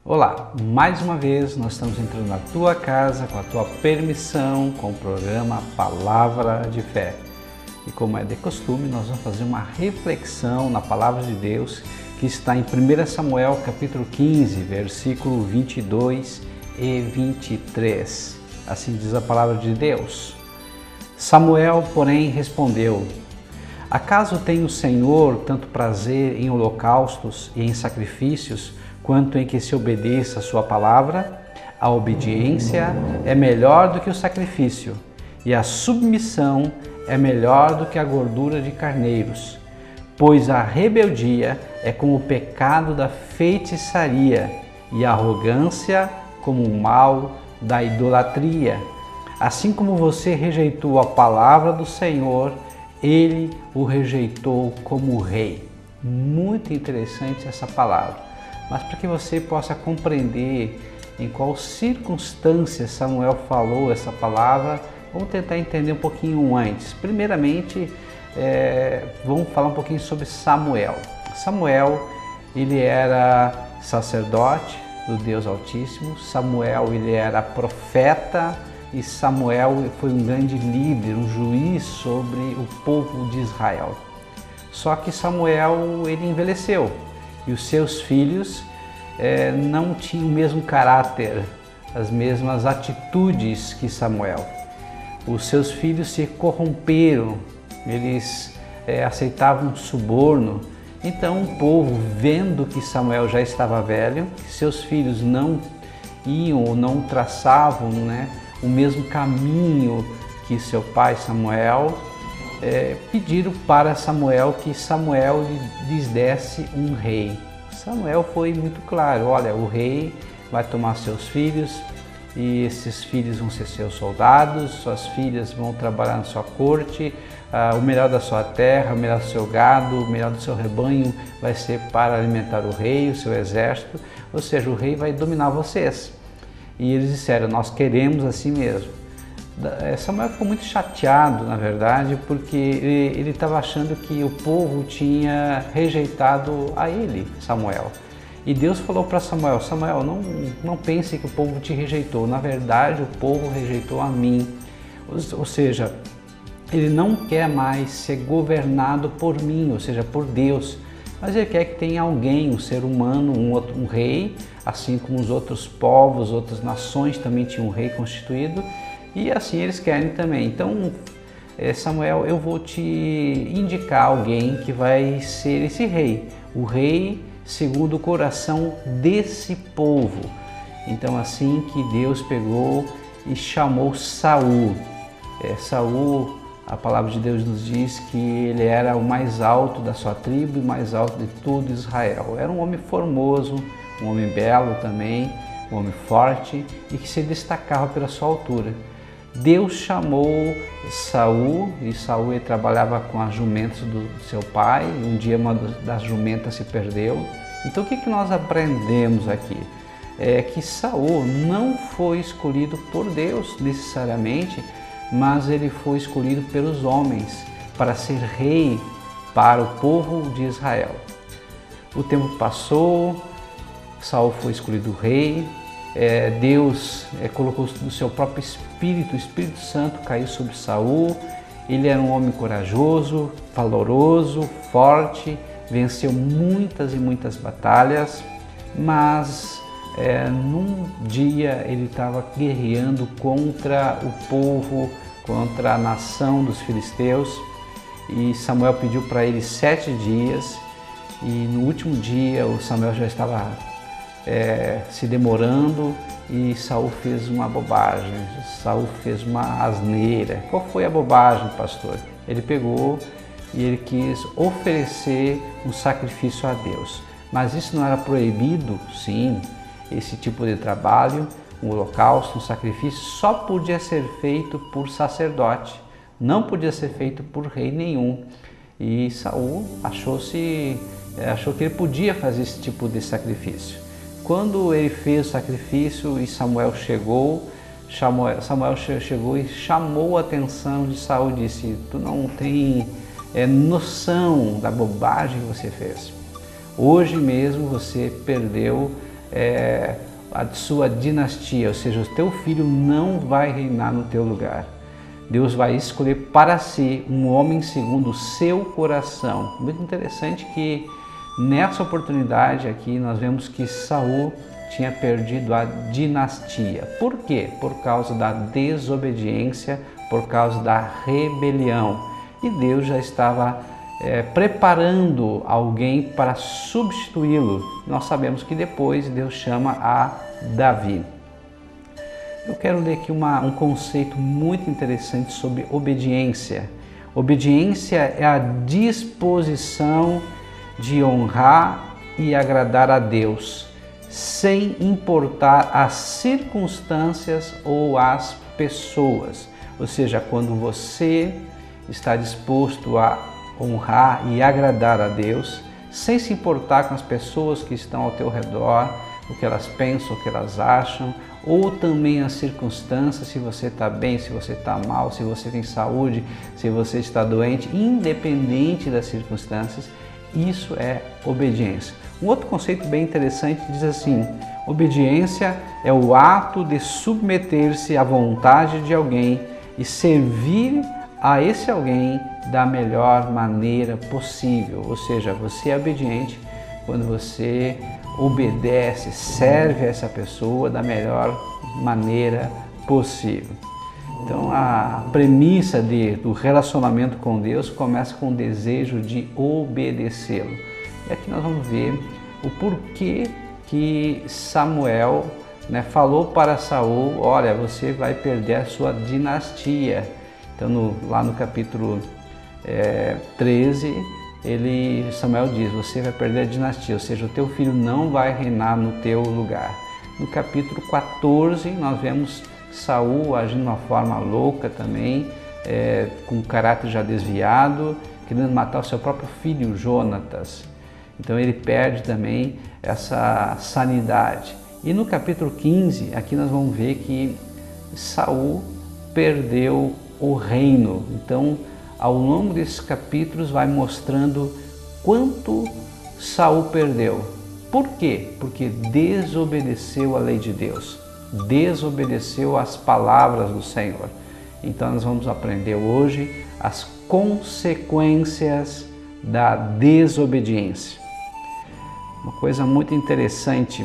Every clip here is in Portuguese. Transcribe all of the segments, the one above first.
Olá, mais uma vez nós estamos entrando na tua casa com a tua permissão com o programa Palavra de Fé. E como é de costume, nós vamos fazer uma reflexão na Palavra de Deus que está em 1 Samuel capítulo 15, versículo 22 e 23. Assim diz a Palavra de Deus. Samuel, porém, respondeu: acaso tem o Senhor tanto prazer em holocaustos e em sacrifícios, quanto em que se obedeça a sua palavra? A obediência é melhor do que o sacrifício, e a submissão é melhor do que a gordura de carneiros. Pois a rebeldia é como o pecado da feitiçaria, e a arrogância como o mal da idolatria. Assim como você rejeitou a palavra do Senhor, ele o rejeitou como rei. Muito interessante essa palavra. Mas para que você possa compreender em qual circunstância Samuel falou essa palavra, vamos tentar entender um pouquinho antes. Primeiramente, vamos falar um pouquinho sobre Samuel. Samuel, ele era sacerdote do Deus Altíssimo. Samuel, ele era profeta. E Samuel foi um grande líder, um juiz sobre o povo de Israel. Só que Samuel, ele envelheceu e os seus filhos não tinham o mesmo caráter, as mesmas atitudes que Samuel. Os seus filhos se corromperam, eles aceitavam suborno. Então o povo, vendo que Samuel já estava velho, que seus filhos não iam ou não traçavam, o mesmo caminho que seu pai Samuel, pediram para Samuel que Samuel lhes desse um rei. Samuel foi muito claro: olha, o rei vai tomar seus filhos e esses filhos vão ser seus soldados, suas filhas vão trabalhar na sua corte, o melhor da sua terra, o melhor do seu gado, o melhor do seu rebanho vai ser para alimentar o rei, o seu exército, ou seja, o rei vai dominar vocês. E eles disseram: nós queremos assim mesmo. Samuel ficou muito chateado, na verdade, porque ele estava achando que o povo tinha rejeitado a ele, Samuel. E Deus falou para Samuel: Samuel, não pense que o povo te rejeitou. Na verdade, o povo rejeitou a mim. Ou seja, ele não quer mais ser governado por mim, ou seja, por Deus. Mas ele quer que tenha alguém, um ser humano, um rei, assim como os outros povos, outras nações também tinham um rei constituído, e assim eles querem também. Então, Samuel, eu vou te indicar alguém que vai ser esse rei, o rei segundo o coração desse povo. Então, assim que Deus pegou e chamou Saul. Saul, a palavra de Deus nos diz que ele era o mais alto da sua tribo e mais alto de todo Israel. Era um homem formoso, um homem belo também, um homem forte e que se destacava pela sua altura. Deus chamou Saul, e Saul ele trabalhava com as jumentas do seu pai. Um dia uma das jumentas se perdeu. Então o que nós aprendemos aqui? É que Saul não foi escolhido por Deus necessariamente, mas ele foi escolhido pelos homens para ser rei para o povo de Israel. O tempo passou, Saul foi escolhido rei, Deus colocou do seu próprio Espírito, o Espírito Santo caiu sobre Saul. Ele era um homem corajoso, valoroso, forte, venceu muitas e muitas batalhas, mas num dia ele estava guerreando contra o povo, contra a nação dos filisteus, e Samuel pediu para ele 7 dias, e no último dia o Samuel já estava se demorando, e Saul fez uma bobagem, Saul fez uma asneira. Qual foi a bobagem, pastor? Ele pegou e ele quis oferecer um sacrifício a Deus, mas isso não era proibido? Sim. Esse tipo de trabalho, um holocausto, um sacrifício, só podia ser feito por sacerdote, não podia ser feito por rei nenhum. E Saul achou que ele podia fazer esse tipo de sacrifício. Quando ele fez o sacrifício e Samuel chegou e chamou a atenção de Saul e disse: tu não tem noção da bobagem que você fez. Hoje mesmo você perdeu a sua dinastia, ou seja, o teu filho não vai reinar no teu lugar. Deus vai escolher para si um homem segundo o seu coração. Muito interessante que nessa oportunidade aqui nós vemos que Saul tinha perdido a dinastia. Por quê? Por causa da desobediência, por causa da rebelião. E Deus já estava preparando alguém para substituí-lo. Nós sabemos que depois Deus chama a Davi. Eu quero ler aqui um conceito muito interessante sobre obediência. Obediência é a disposição de honrar e agradar a Deus, sem importar as circunstâncias ou as pessoas. Ou seja, quando você está disposto a honrar e agradar a Deus, sem se importar com as pessoas que estão ao teu redor, o que elas pensam, o que elas acham, ou também as circunstâncias, se você está bem, se você está mal, se você tem saúde, se você está doente, independente das circunstâncias, isso é obediência. Um outro conceito bem interessante diz assim: obediência é o ato de submeter-se à vontade de alguém e servir a esse alguém da melhor maneira possível. Ou seja, você é obediente quando você obedece, serve a essa pessoa da melhor maneira possível. Então a premissa do relacionamento com Deus começa com o desejo de obedecê-lo. E aqui nós vamos ver o porquê que Samuel falou para Saul: olha, você vai perder a sua dinastia. Então lá no capítulo 13, Samuel diz: você vai perder a dinastia, ou seja, o teu filho não vai reinar no teu lugar. No capítulo 14, nós vemos Saul agindo de uma forma louca também, com um caráter já desviado, querendo matar o seu próprio filho, Jonatas. Então ele perde também essa sanidade. E no capítulo 15, aqui nós vamos ver que Saul perdeu o reino. Então, ao longo desses capítulos vai mostrando quanto Saul perdeu. Por quê? Porque desobedeceu a lei de Deus, desobedeceu às palavras do Senhor. Então nós vamos aprender hoje as consequências da desobediência. Uma coisa muito interessante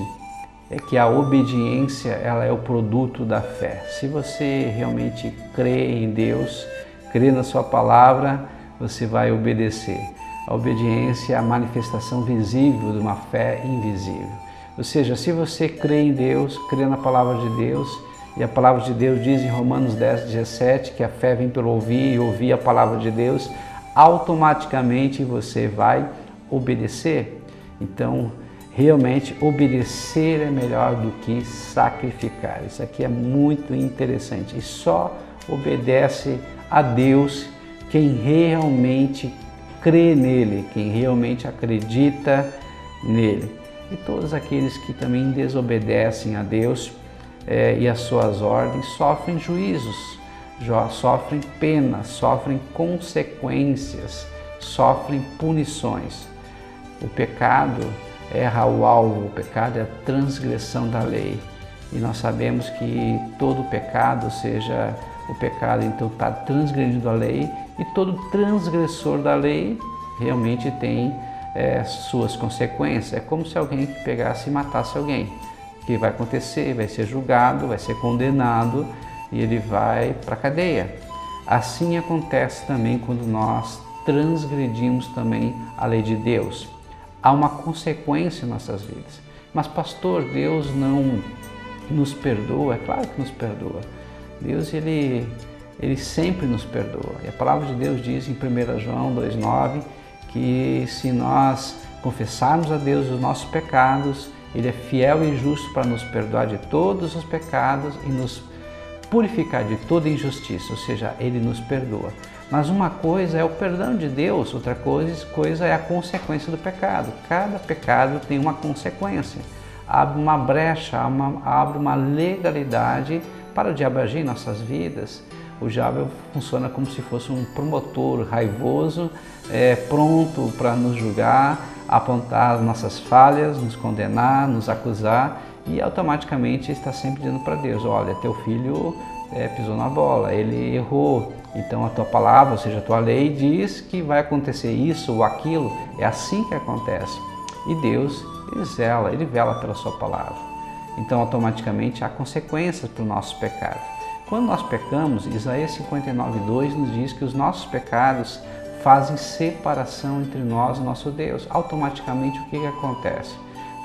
é que a obediência, ela é o produto da fé. Se você realmente crê em Deus, crê na sua palavra, você vai obedecer. A obediência é a manifestação visível de uma fé invisível. Ou seja, se você crê em Deus, crê na palavra de Deus, e a palavra de Deus diz em Romanos 10:17 que a fé vem pelo ouvir e ouvir a palavra de Deus, automaticamente você vai obedecer. Então, realmente, obedecer é melhor do que sacrificar. Isso aqui é muito interessante. E só obedece a Deus quem realmente crê nele, quem realmente acredita nele. E todos aqueles que também desobedecem a Deus e as suas ordens sofrem juízos, sofrem penas, sofrem consequências, sofrem punições. O pecado erra o alvo, o pecado é a transgressão da lei. E nós sabemos que todo pecado, ou seja, o pecado então está transgredindo a lei, e todo transgressor da lei realmente tem suas consequências. É como se alguém pegasse e matasse alguém. O que vai acontecer? Vai ser julgado, vai ser condenado e ele vai para a cadeia. Assim acontece também quando nós transgredimos também a lei de Deus. Há uma consequência em nossas vidas. Mas pastor, Deus não nos perdoa? É claro que nos perdoa. Deus, ele sempre nos perdoa. E a palavra de Deus diz em 1 João 2,9 que se nós confessarmos a Deus os nossos pecados, Ele é fiel e justo para nos perdoar de todos os pecados e nos purificar de toda injustiça, ou seja, Ele nos perdoa. Mas uma coisa é o perdão de Deus, outra coisa é a consequência do pecado. Cada pecado tem uma consequência. Abre uma brecha, abre uma legalidade para o diabo agir em nossas vidas. O diabo funciona como se fosse um promotor raivoso, pronto para nos julgar apontar as nossas falhas, nos condenar, nos acusar e automaticamente está sempre dizendo para Deus, olha, teu filho pisou na bola, ele errou, então a tua palavra, ou seja, a tua lei diz que vai acontecer isso ou aquilo, é assim que acontece. E Deus, ele vela pela sua palavra. Então automaticamente há consequências para o nosso pecado. Quando nós pecamos, Isaías 59:2 nos diz que os nossos pecados fazem separação entre nós e nosso Deus. Automaticamente o que acontece?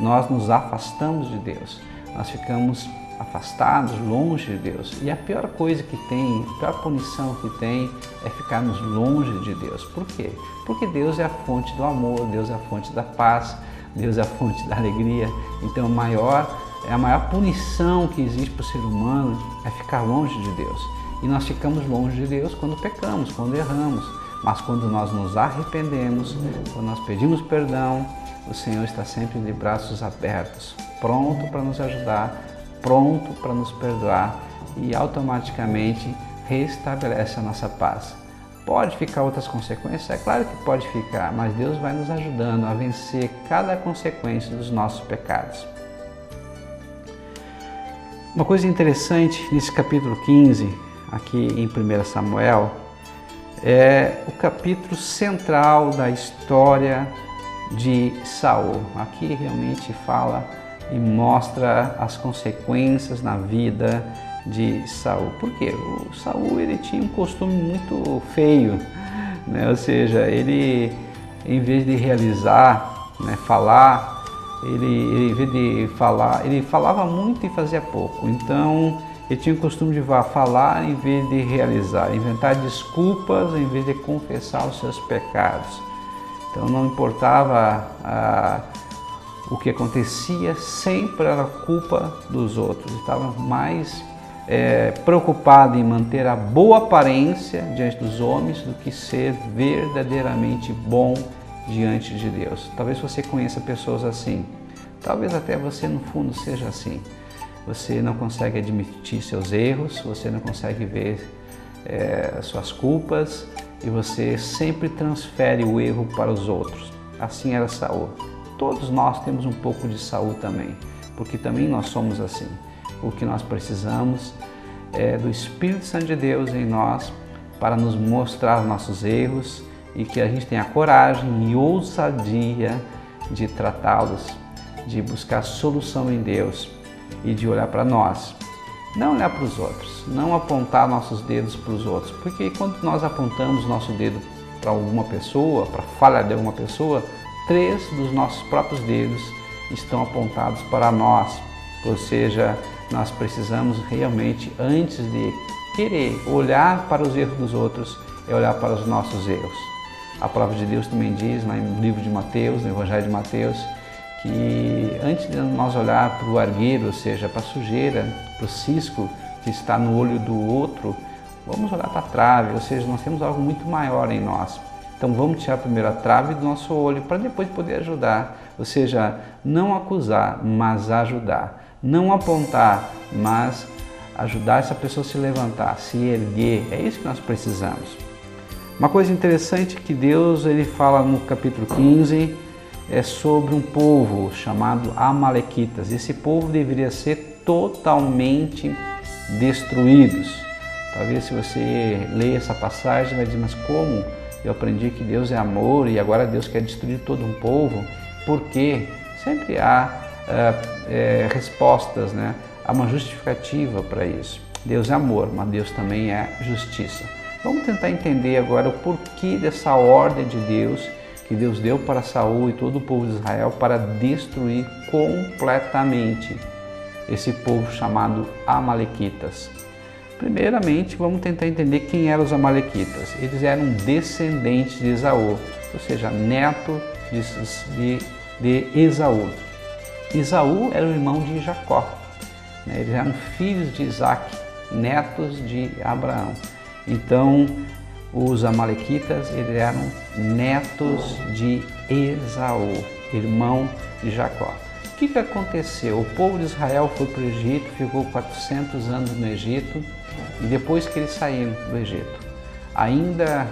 Nós nos afastamos de Deus, nós ficamos afastados, longe de Deus. E a pior coisa que tem, a pior punição que tem é ficarmos longe de Deus. Por quê? Porque Deus é a fonte do amor, Deus é a fonte da paz, Deus é a fonte da alegria. Então a maior punição que existe para o ser humano é ficar longe de Deus. E nós ficamos longe de Deus quando pecamos, quando erramos. Mas quando nós nos arrependemos, quando nós pedimos perdão, o Senhor está sempre de braços abertos, pronto para nos ajudar, pronto para nos perdoar e automaticamente restabelece a nossa paz. Pode ficar outras consequências? É claro que pode ficar, mas Deus vai nos ajudando a vencer cada consequência dos nossos pecados. Uma coisa interessante nesse capítulo 15, aqui em 1 Samuel, é o capítulo central da história de Saul. Aqui realmente fala e mostra as consequências na vida de Saul. Por quê? O Saul ele tinha um costume muito feio, né? Ou seja, ele em vez de realizar, né, falar, ele em vez de falar, ele falava muito e fazia pouco. Então ele tinha o costume de falar em vez de realizar, inventar desculpas em vez de confessar os seus pecados. Então não importava o que acontecia, sempre era culpa dos outros. Ele estava mais preocupado em manter a boa aparência diante dos homens do que ser verdadeiramente bom diante de Deus. Talvez você conheça pessoas assim, talvez até você no fundo seja assim. Você não consegue admitir seus erros, você não consegue ver suas culpas e você sempre transfere o erro para os outros. Assim era Saul. Todos nós temos um pouco de Saul também, porque também nós somos assim. O que nós precisamos é do Espírito Santo de Deus em nós para nos mostrar nossos erros e que a gente tenha coragem e ousadia de tratá-los, de buscar solução em Deus e de olhar para nós. Não olhar para os outros, não apontar nossos dedos para os outros, porque quando nós apontamos nosso dedo para alguma pessoa, para a falha de alguma pessoa, 3 dos nossos próprios dedos estão apontados para nós. Ou seja, nós precisamos realmente, antes de querer olhar para os erros dos outros, é olhar para os nossos erros. A palavra de Deus também diz, lá no livro de Mateus, no Evangelho de Mateus, que antes de nós olhar para o argueiro, ou seja, para a sujeira, para o cisco que está no olho do outro, vamos olhar para a trave, ou seja, nós temos algo muito maior em nós. Então vamos tirar primeiro a trave do nosso olho para depois poder ajudar, ou seja, não acusar, mas ajudar. Não apontar, mas ajudar essa pessoa a se levantar, se erguer. É isso que nós precisamos. Uma coisa interessante que Deus ele fala no capítulo 15 é sobre um povo chamado Amalequitas. Esse povo deveria ser totalmente destruídos. Talvez se você ler essa passagem vai dizer, mas como eu aprendi que Deus é amor e agora Deus quer destruir todo um povo? Por quê? Sempre há respostas, né? Há uma justificativa para isso. Deus é amor, mas Deus também é justiça. Vamos tentar entender agora o porquê dessa ordem de Deus que Deus deu para Saul e todo o povo de Israel para destruir completamente esse povo chamado Amalequitas. Primeiramente, vamos tentar entender quem eram os Amalequitas. Eles eram descendentes de Esaú, ou seja, neto de Esaú. Esaú era o irmão de Jacó, né? Eles eram filhos de Isaac, netos de Abraão. Então, os Amalequitas eles eram netos de Esaú, irmão de Jacó. O que aconteceu? O povo de Israel foi para o Egito, ficou 400 anos no Egito e depois que eles saíram do Egito, ainda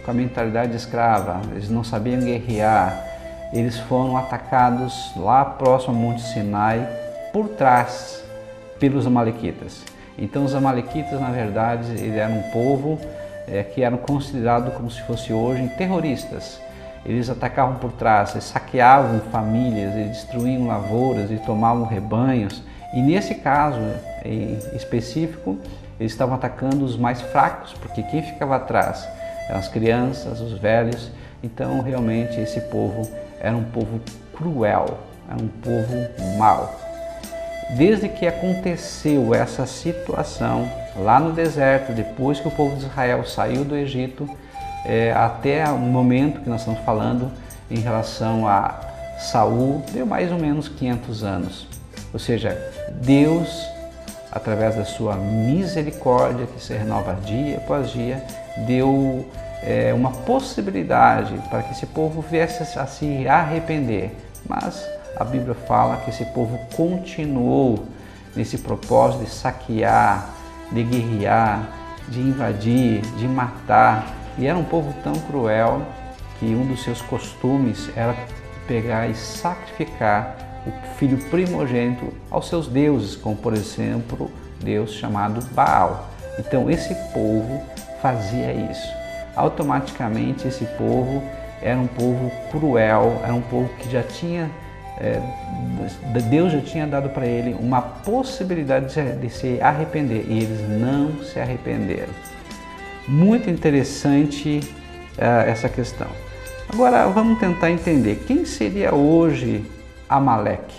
com a mentalidade escrava, eles não sabiam guerrear, eles foram atacados lá próximo ao Monte Sinai, por trás, pelos amalequitas. Então os amalequitas, na verdade, eles eram um povo que eram considerados como se fosse hoje terroristas. Eles atacavam por trás, eles saqueavam famílias, eles destruíam lavouras, eles tomavam rebanhos. E nesse caso em específico, eles estavam atacando os mais fracos, porque quem ficava atrás eram as crianças, os velhos. Então realmente esse povo era um povo cruel, era um povo mau. Desde que aconteceu essa situação lá no deserto, depois que o povo de Israel saiu do Egito, até o momento que nós estamos falando em relação a Saul, deu mais ou menos 500 anos. Ou seja, Deus, através da sua misericórdia, que se renova dia após dia, deu uma possibilidade para que esse povo viesse a se arrepender. Mas a Bíblia fala que esse povo continuou nesse propósito de saquear, de guerrear, de invadir, de matar. E era um povo tão cruel que um dos seus costumes era pegar e sacrificar o filho primogênito aos seus deuses, como por exemplo, Deus chamado Baal. Então esse povo fazia isso. Automaticamente esse povo era um povo cruel, era um povo que já tinha, Deus já tinha dado para ele uma possibilidade de se arrepender e eles não se arrependeram. Muito interessante essa questão. Agora vamos tentar entender quem seria hoje Amaleque.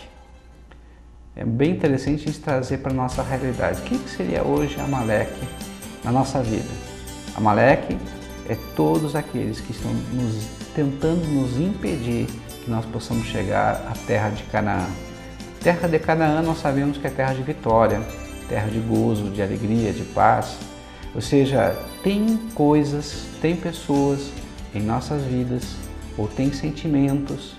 É bem interessante a gente trazer para a nossa realidade. Quem seria hoje Amaleque na nossa vida? Amaleque é todos aqueles que estão tentando nos impedir que nós possamos chegar à terra de Canaã. Terra de Canaã nós sabemos que é terra de vitória, terra de gozo, de alegria, de paz. Ou seja, tem coisas, tem pessoas em nossas vidas ou tem sentimentos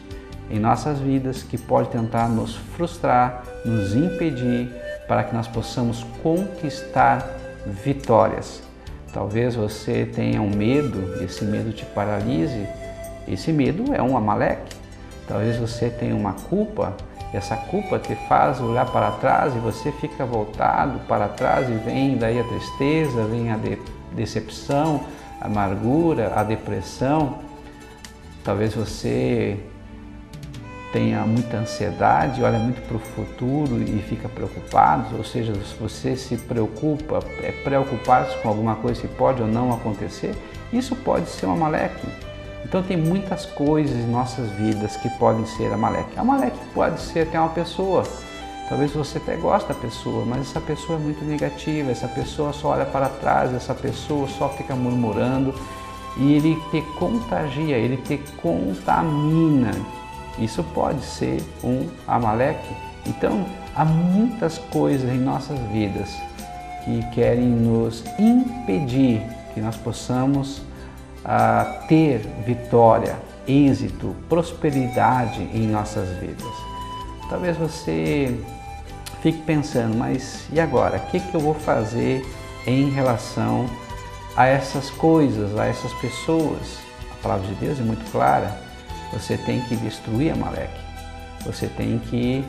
em nossas vidas que pode tentar nos frustrar, nos impedir para que nós possamos conquistar vitórias. Talvez você tenha um medo, esse medo te paralise, esse medo é um Amaleque. Talvez você tenha uma culpa, essa culpa te faz olhar para trás e você fica voltado para trás e vem daí a tristeza, vem a decepção, a amargura, a depressão. Talvez você tenha muita ansiedade, olha muito para o futuro e fica preocupado, ou seja, se você se preocupa, preocupar-se com alguma coisa que pode ou não acontecer, isso pode ser um Amaleque. Então tem muitas coisas em nossas vidas que podem ser Amaleque. Amaleque pode ser até uma pessoa. Talvez você até goste da pessoa, mas essa pessoa é muito negativa, essa pessoa só olha para trás, essa pessoa só fica murmurando e ele te contagia, ele te contamina. Isso pode ser um Amaleque. Então, há muitas coisas em nossas vidas que querem nos impedir que nós possamos ter vitória, êxito, prosperidade em nossas vidas. Talvez você fique pensando, mas e agora? O que eu vou fazer em relação a essas coisas, a essas pessoas? A palavra de Deus é muito clara. Você tem que destruir Amaleque. Você tem que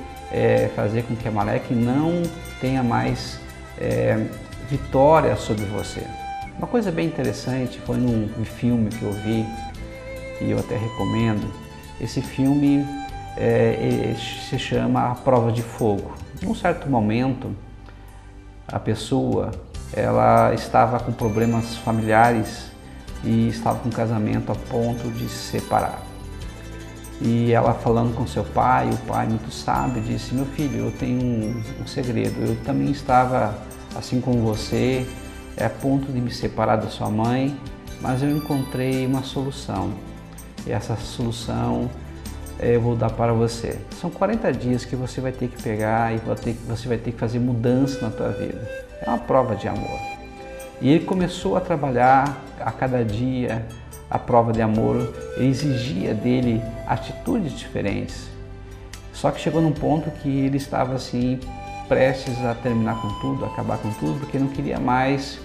fazer com que Amaleque não tenha mais vitória sobre você. Uma coisa bem interessante foi num filme que eu vi, e eu até recomendo. Esse filme se chama A Prova de Fogo. Num certo momento, a pessoa ela estava com problemas familiares e estava com um casamento a ponto de se separar. E ela falando com seu pai, o pai muito sábio disse: meu filho, eu tenho um segredo, eu também estava assim como você, a ponto de me separar da sua mãe, mas eu encontrei uma solução e essa solução eu vou dar para você. São 40 dias que você vai ter que pegar e você vai ter que fazer mudança na tua vida. É uma prova de amor. E ele começou a trabalhar a cada dia. A prova de amor exigia dele atitudes diferentes. Só que chegou num ponto que ele estava assim prestes a terminar com tudo, acabar com tudo, porque não queria mais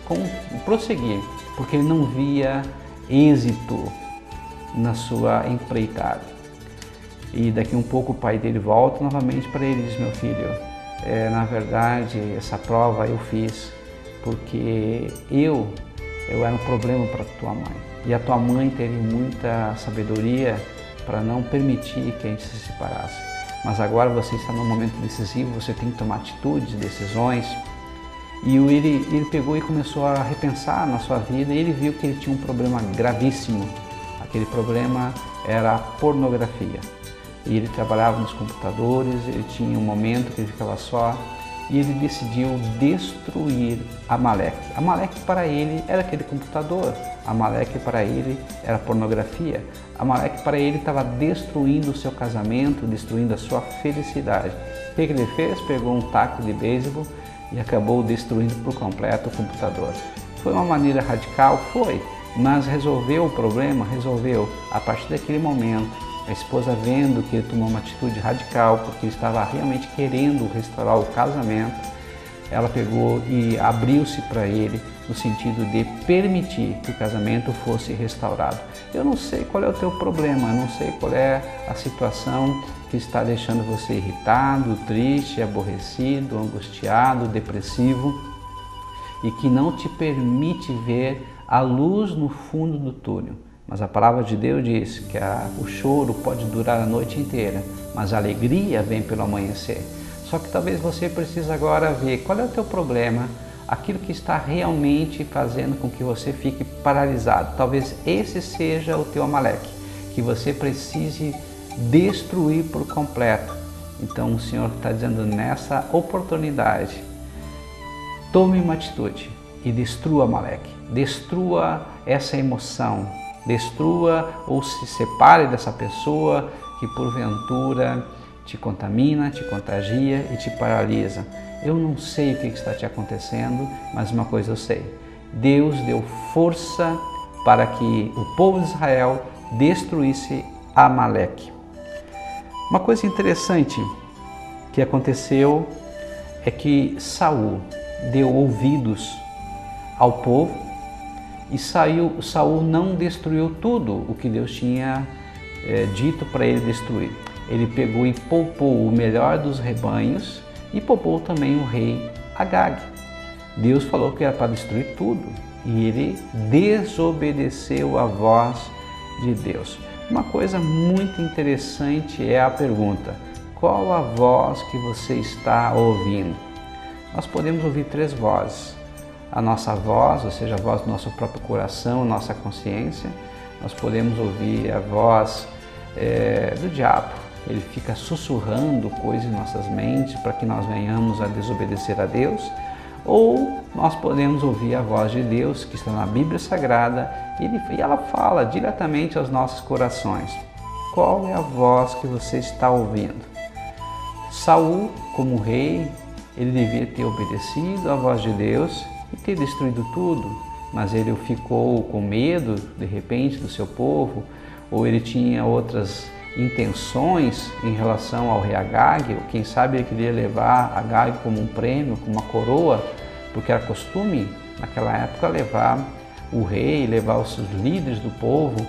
prosseguir, porque ele não via êxito na sua empreitada. E daqui um pouco o pai dele volta novamente para ele e diz: meu filho, na verdade essa prova eu fiz porque eu era um problema para tua mãe. E a tua mãe teria muita sabedoria para não permitir que a gente se separasse. Mas agora você está num momento decisivo, você tem que tomar atitudes, decisões. E ele pegou e começou a repensar na sua vida e ele viu que ele tinha um problema gravíssimo. Aquele problema era a pornografia. E ele trabalhava nos computadores, ele tinha um momento que ele ficava só e ele decidiu destruir Amaleque. Amaleque para ele era aquele computador, Amaleque para ele era pornografia, Amaleque para ele estava destruindo o seu casamento, destruindo a sua felicidade. O que ele fez? Pegou um taco de beisebol e acabou destruindo por completo o computador. Foi uma maneira radical? Foi, mas resolveu o problema? Resolveu. A partir daquele momento, a esposa, vendo que ele tomou uma atitude radical, porque ele estava realmente querendo restaurar o casamento, ela pegou e abriu-se para ele no sentido de permitir que o casamento fosse restaurado. Eu não sei qual é o teu problema, eu não sei qual é a situação que está deixando você irritado, triste, aborrecido, angustiado, depressivo e que não te permite ver a luz no fundo do túnel. Mas a palavra de Deus diz que o choro pode durar a noite inteira, mas a alegria vem pelo amanhecer. Só que talvez você precise agora ver qual é o teu problema, aquilo que está realmente fazendo com que você fique paralisado. Talvez esse seja o teu Amaleque, que você precise destruir por completo. Então o Senhor está dizendo nessa oportunidade, tome uma atitude e destrua Amaleque, destrua essa emoção, destrua ou se separe dessa pessoa que porventura te contamina, te contagia e te paralisa. Eu não sei o que está te acontecendo, mas uma coisa eu sei. Deus deu força para que o povo de Israel destruísse Amaleque. Uma coisa interessante que aconteceu é que Saul deu ouvidos ao povo e Saul não destruiu tudo o que Deus tinha dito para ele destruir. Ele pegou e poupou o melhor dos rebanhos e poupou também o rei Agag. Deus falou que era para destruir tudo e ele desobedeceu a voz de Deus. Uma coisa muito interessante é a pergunta: qual a voz que você está ouvindo? Nós podemos ouvir 3 vozes. A nossa voz, ou seja, a voz do nosso próprio coração, nossa consciência. Nós podemos ouvir a voz do diabo. Ele fica sussurrando coisas em nossas mentes para que nós venhamos a desobedecer a Deus. Ou nós podemos ouvir a voz de Deus, que está na Bíblia Sagrada, e ela fala diretamente aos nossos corações. Qual é a voz que você está ouvindo? Saul, como rei, ele devia ter obedecido à voz de Deus e ter destruído tudo, mas ele ficou com medo, de repente, do seu povo, ou ele tinha outras intenções em relação ao rei Agag, ou quem sabe ele queria levar Agag como um prêmio, como uma coroa, porque era costume naquela época levar o rei, levar os seus líderes do povo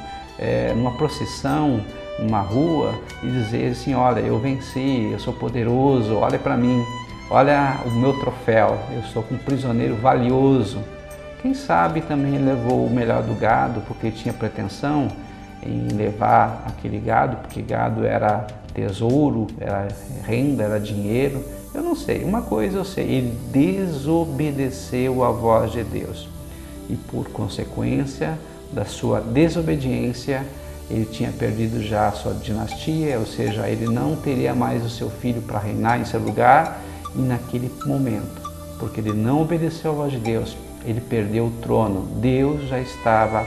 numa procissão, numa rua e dizer assim: olha, eu venci, eu sou poderoso, olha para mim. Olha o meu troféu, eu estou com um prisioneiro valioso. Quem sabe também levou o melhor do gado, porque tinha pretensão em levar aquele gado, porque gado era tesouro, era renda, era dinheiro. Eu não sei, uma coisa eu sei, ele desobedeceu à voz de Deus. E por consequência da sua desobediência, ele tinha perdido já a sua dinastia, ou seja, ele não teria mais o seu filho para reinar em seu lugar. E naquele momento, porque ele não obedeceu à voz de Deus, ele perdeu o trono. Deus já estava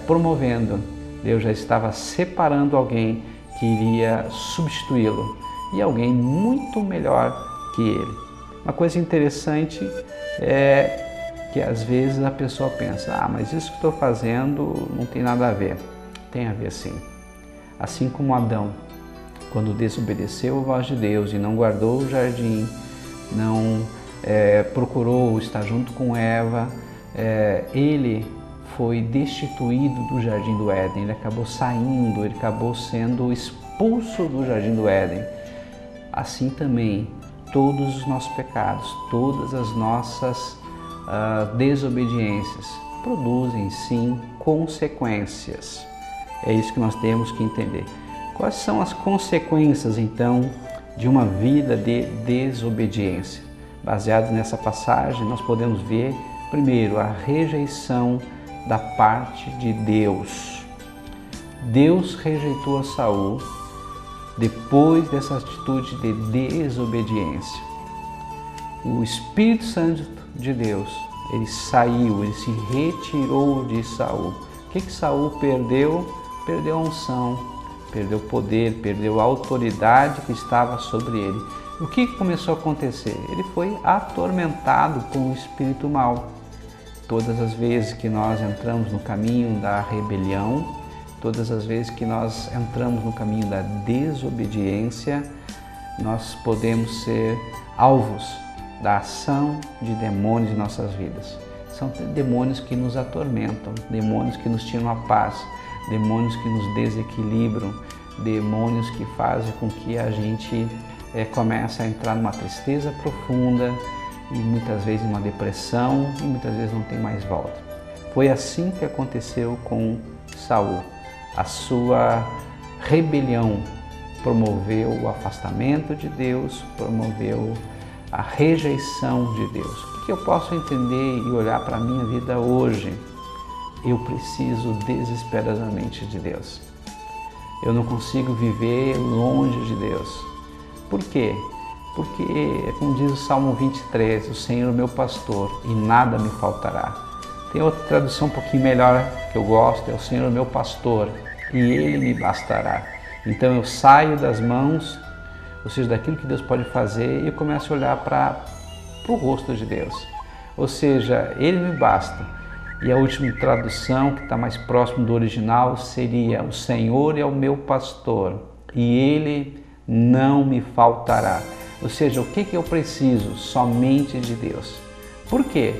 promovendo, Deus já estava separando alguém que iria substituí-lo, e alguém muito melhor que ele. Uma coisa interessante é que às vezes a pessoa pensa: mas isso que estou fazendo não tem nada a ver. Tem a ver sim. Assim como Adão, quando desobedeceu a voz de Deus e não guardou o jardim, não procurou estar junto com Eva, ele foi destituído do jardim do Éden, ele acabou saindo, ele acabou sendo expulso do jardim do Éden, assim também todos os nossos pecados, todas as nossas desobediências produzem sim consequências. É isso que nós temos que entender. Quais são as consequências então de uma vida de desobediência? Baseado nessa passagem, nós podemos ver, primeiro, a rejeição da parte de Deus. Deus rejeitou a Saul depois dessa atitude de desobediência. O Espírito Santo de Deus, ele saiu, ele se retirou de Saul. O que Saul perdeu? Perdeu a unção, perdeu o poder, perdeu a autoridade que estava sobre ele. O que começou a acontecer? Ele foi atormentado com o espírito mau. Todas as vezes que nós entramos no caminho da rebelião, todas as vezes que nós entramos no caminho da desobediência, nós podemos ser alvos da ação de demônios em nossas vidas. São demônios que nos atormentam, demônios que nos tiram a paz, demônios que nos desequilibram, demônios que fazem com que a gente comece a entrar numa tristeza profunda e muitas vezes uma depressão e muitas vezes não tem mais volta. Foi assim que aconteceu com Saul. A sua rebelião promoveu o afastamento de Deus, promoveu a rejeição de Deus. O que eu posso entender e olhar para a minha vida hoje? Eu preciso desesperadamente de Deus. Eu não consigo viver longe de Deus. Por quê? Porque, como diz o Salmo 23, o Senhor é meu pastor e nada me faltará. Tem outra tradução um pouquinho melhor que eu gosto, é o Senhor é meu pastor e Ele me bastará. Então eu saio das mãos, ou seja, daquilo que Deus pode fazer, e eu começo a olhar para o rosto de Deus. Ou seja, Ele me basta. E a última tradução, que está mais próximo do original, seria: o Senhor é o meu pastor e Ele não me faltará. Ou seja, o que eu preciso? Somente de Deus. Por quê?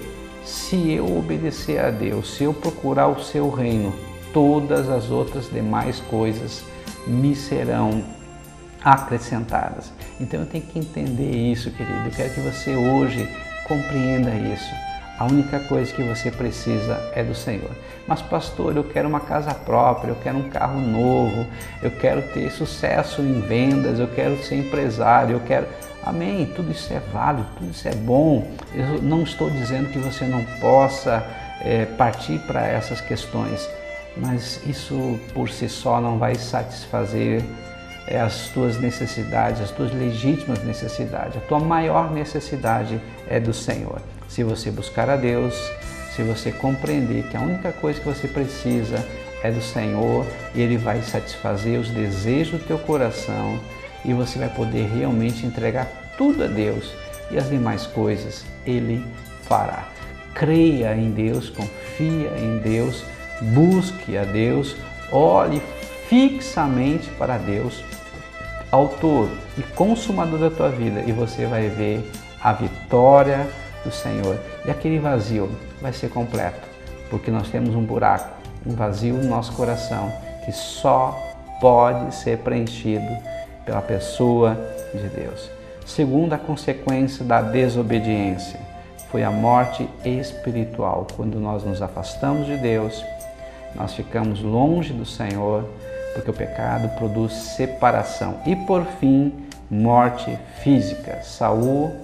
Se eu obedecer a Deus, se eu procurar o seu reino, todas as outras demais coisas me serão acrescentadas. Então eu tenho que entender isso, querido. Eu quero que você hoje compreenda isso. A única coisa que você precisa é do Senhor. Mas pastor, eu quero uma casa própria, eu quero um carro novo, eu quero ter sucesso em vendas, eu quero ser empresário, eu quero... Amém, tudo isso é válido, tudo isso é bom. Eu não estou dizendo que você não possa partir para essas questões, mas isso por si só não vai satisfazer as tuas necessidades, as tuas legítimas necessidades. A tua maior necessidade é do Senhor. Se você buscar a Deus, se você compreender que a única coisa que você precisa é do Senhor, e Ele vai satisfazer os desejos do teu coração, e você vai poder realmente entregar tudo a Deus, e as demais coisas Ele fará. Creia em Deus, confia em Deus, busque a Deus, olhe fixamente para Deus, autor e consumador da tua vida, e você vai ver a vitória do Senhor. E aquele vazio vai ser completo, porque nós temos um buraco, um vazio no nosso coração, que só pode ser preenchido pela pessoa de Deus. Segunda consequência da desobediência foi a morte espiritual. Quando nós nos afastamos de Deus, nós ficamos longe do Senhor, porque o pecado produz separação. E por fim, morte física. Saul,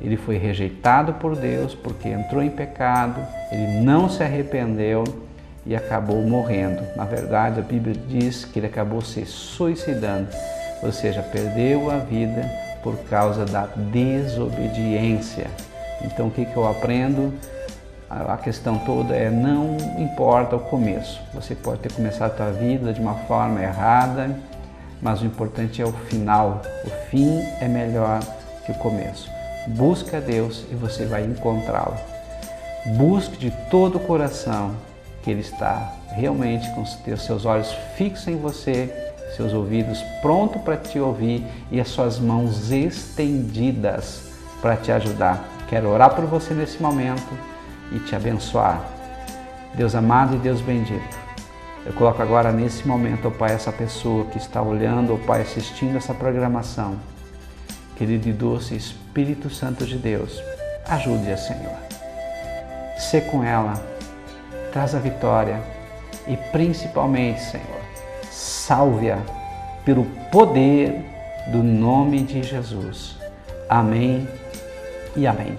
ele foi rejeitado por Deus porque entrou em pecado, ele não se arrependeu e acabou morrendo. Na verdade, a Bíblia diz que ele acabou se suicidando, ou seja, perdeu a vida por causa da desobediência. Então, o que eu aprendo? A questão toda é: não importa o começo. Você pode ter começado a sua vida de uma forma errada, mas o importante é o final. O fim é melhor que o começo. Busca a Deus e você vai encontrá-lo. Busque de todo o coração, que Ele está realmente com os seus olhos fixos em você, seus ouvidos prontos para te ouvir e as suas mãos estendidas para te ajudar. Quero orar por você nesse momento e te abençoar. Deus amado e Deus bendito, Eu coloco agora nesse momento, ó Pai, essa pessoa que está olhando, ó Pai, assistindo essa programação. Querido e doce Espírito Santo de Deus, ajude-a, Senhor. Sê com ela, traz a vitória e principalmente, Senhor, salve-a pelo poder do nome de Jesus. Amém e amém.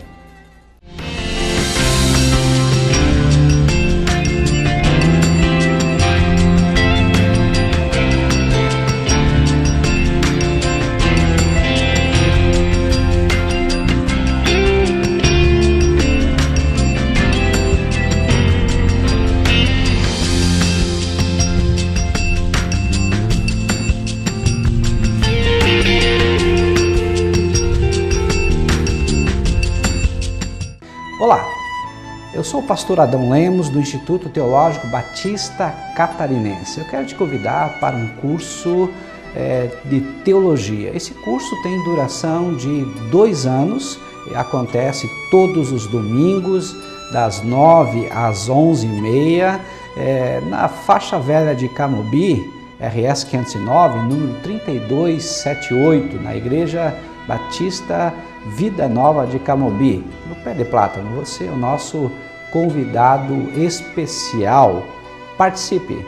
Olá, eu sou o pastor Adão Lemos do Instituto Teológico Batista Catarinense. Eu quero te convidar para um curso de teologia. Esse curso tem duração de 2 anos, acontece todos os domingos, das 9 às 11h30, na faixa velha de Camobi, RS 509, número 3278, na Igreja Batista Vida Nova de Camobi, no Pé de Plátano. Você é o nosso convidado especial. Participe!